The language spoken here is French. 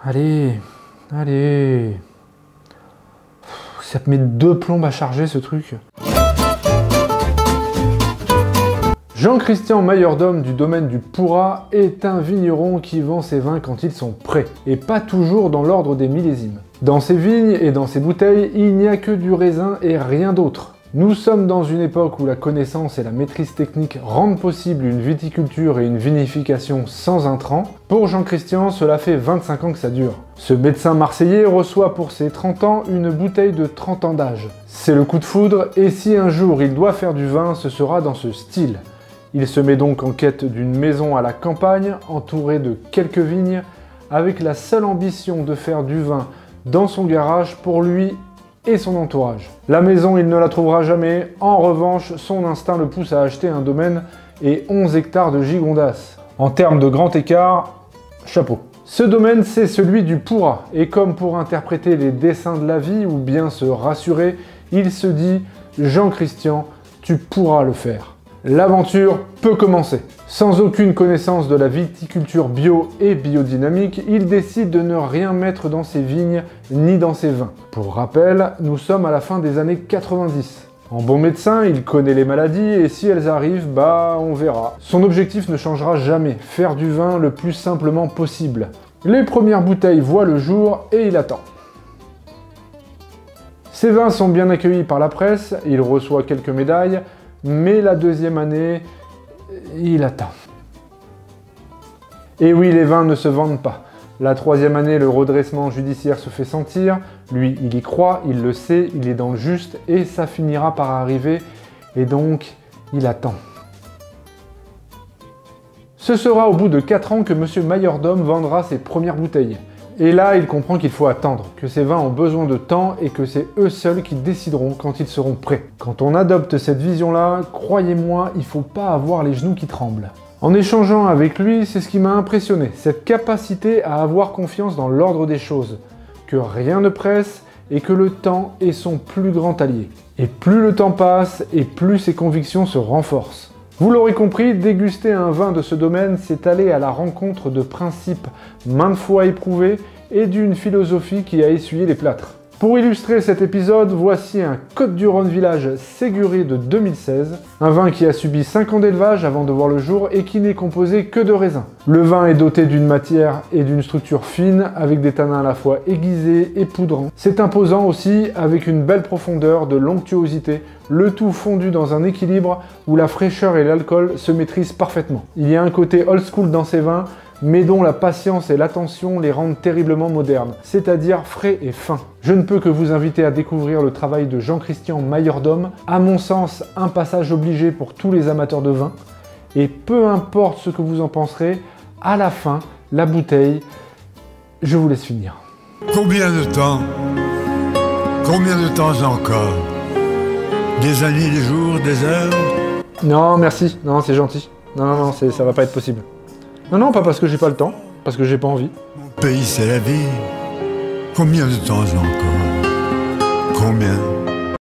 Allez, allez. Ça te met 2 plombes à charger ce truc. Jean-Christian Mayordom du domaine du Pourrat est un vigneron qui vend ses vins quand ils sont prêts, et pas toujours dans l'ordre des millésimes. Dans ses vignes et dans ses bouteilles, il n'y a que du raisin et rien d'autre. Nous sommes dans une époque où la connaissance et la maîtrise technique rendent possible une viticulture et une vinification sans intrants. Pour Jean-Christian, cela fait 25 ans que ça dure. Ce médecin marseillais reçoit pour ses 30 ans une bouteille de 30 ans d'âge. C'est le coup de foudre, et si un jour il doit faire du vin, ce sera dans ce style. Il se met donc en quête d'une maison à la campagne, entourée de quelques vignes, avec la seule ambition de faire du vin dans son garage pour lui et son entourage. La maison, il ne la trouvera jamais. En revanche, son instinct le pousse à acheter un domaine et 11 hectares de Gigondas. En termes de grand écart, chapeau. Ce domaine, c'est celui du Pourrat. Et comme pour interpréter les dessins de la vie ou bien se rassurer, il se dit « Jean-Christian, tu pourras le faire ». L'aventure peut commencer. Sans aucune connaissance de la viticulture bio et biodynamique, il décide de ne rien mettre dans ses vignes ni dans ses vins. Pour rappel, nous sommes à la fin des années 90. En bon médecin, il connaît les maladies et si elles arrivent, bah on verra. Son objectif ne changera jamais, faire du vin le plus simplement possible. Les premières bouteilles voient le jour et il attend. Ses vins sont bien accueillis par la presse, il reçoit quelques médailles, mais la deuxième année, il attend. Et oui, les vins ne se vendent pas. La troisième année, le redressement judiciaire se fait sentir. Lui, il y croit, il le sait, il est dans le juste et ça finira par arriver. Et donc, il attend. Ce sera au bout de 4 ans que M. Mayordom vendra ses premières bouteilles. Et là, il comprend qu'il faut attendre, que ces vins ont besoin de temps et que c'est eux seuls qui décideront quand ils seront prêts. Quand on adopte cette vision-là, croyez-moi, il faut pas avoir les genoux qui tremblent. En échangeant avec lui, c'est ce qui m'a impressionné, cette capacité à avoir confiance dans l'ordre des choses, que rien ne presse et que le temps est son plus grand allié. Et plus le temps passe et plus ses convictions se renforcent. Vous l'aurez compris, déguster un vin de ce domaine, c'est aller à la rencontre de principes maintes fois éprouvés et d'une philosophie qui a essuyé les plâtres. Pour illustrer cet épisode, voici un Côtes-du-Rhône Village Séguré de 2016, un vin qui a subi 5 ans d'élevage avant de voir le jour et qui n'est composé que de raisins. Le vin est doté d'une matière et d'une structure fine, avec des tanins à la fois aiguisés et poudrans. C'est imposant aussi, avec une belle profondeur de l'onctuosité, le tout fondu dans un équilibre où la fraîcheur et l'alcool se maîtrisent parfaitement. Il y a un côté old school dans ces vins, mais dont la patience et l'attention les rendent terriblement modernes, c'est-à-dire frais et fins. Je ne peux que vous inviter à découvrir le travail de Jean-Christian Mayordom, à mon sens un passage obligé pour tous les amateurs de vin, et peu importe ce que vous en penserez, à la fin, la bouteille, je vous laisse finir. Combien de temps? Combien de temps encore? Des années, des jours, des heures? Non, merci, non, c'est gentil. Non, ça va pas être possible. Non, pas parce que j'ai pas le temps, parce que j'ai pas envie. Mon pays, c'est la vie. Combien de temps encore? Combien?